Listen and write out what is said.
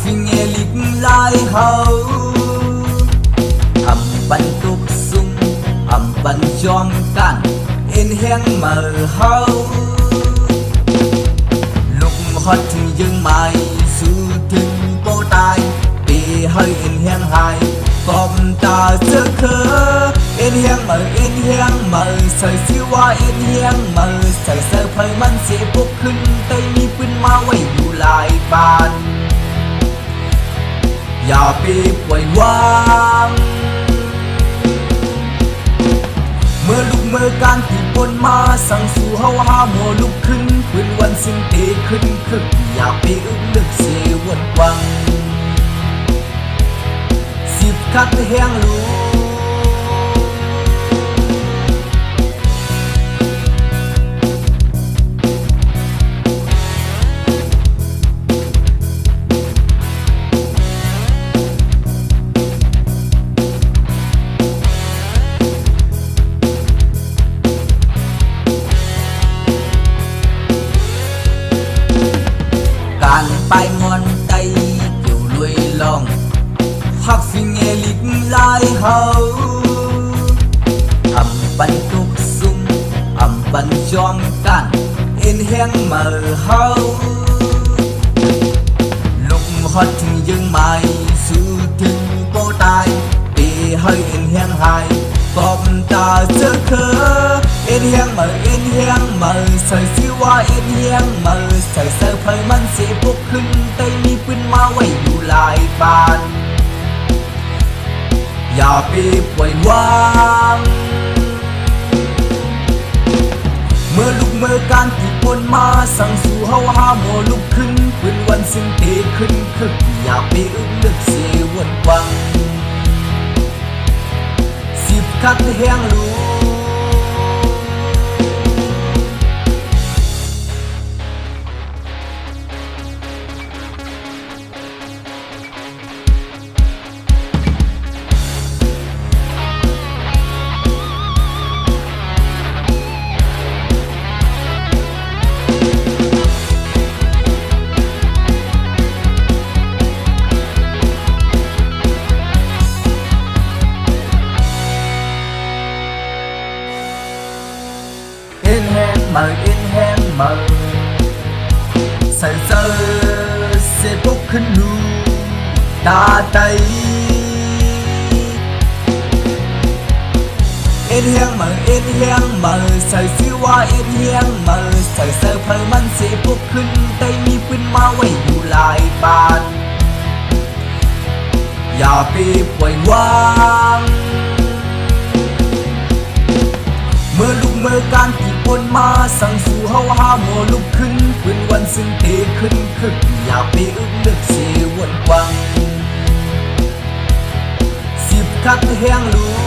sinh nghe lịch lai hậu bắn tục sung bắn chom can in heng mờ hậu lúc hót dương mai sư thình cô tai bị hơi in heng hai còn ta giấc khờ in heng mờ sợi siêu qua in heng mờ sợi sợi phơiมันเสียพวกขึ้นเตยมีปืนมาไว้อยู่หลายบานอย่าไปปล่อยวางเมื่อลุกเมื่อการที่ปนมาสั่งสู่เฮาหามัวลุกขึ้นปืนวันสิ้นเตะขึ้นคึกอย่าไปอึ้งลึกเสียวนวังสิบคัดแห้งรู้การไปงอนไตอยู่ลุยลองพักสิงเอลิกลายเฮาบันตุกซุ่มบันจอมกันเอ็นแห้งเมื่อเฮาลุกฮอดถึงยังไม่สู้ถึงโปตายปีให้เอ็นแห้งหายกอบตาเจอเคอเอ็นแห้งเมื่อใส่สิว่าเอ็นแห้งเมื่อใส่เสื้อเพลมันเสียพวกขึ้นเตยมีปืนมาไว้อยู่หลายบานอย่าไปปล่อยวางเมื่อลุกเมื่อการที่ปนมาสั่งสู่เฮาหามัวลุกขึ้นปืนวันสิ้นเตะขึ้นคึกอย่าไปอึ้งลึกเสียวนวังสิบคัดแห้งรู้in hang mờ sợi sơ sẽ bốcขึ้นรูตาไตin hang mờใส่สิว่าin hangมอใส่เสื้อเพลมันเสียพวกขึ้นเตยมีปืนมาไว้อยู่หลายบานอย่าไปปล่อยวางเมื่อลุกเมื่อการที่ปนมาสั่งสู่เฮาหามัวลุกขึ้นปืนวันสิ้นเตะขึ้นคึกอย่าไปอึ้งลึกเสียวนวังสิบคัดแห้งรู้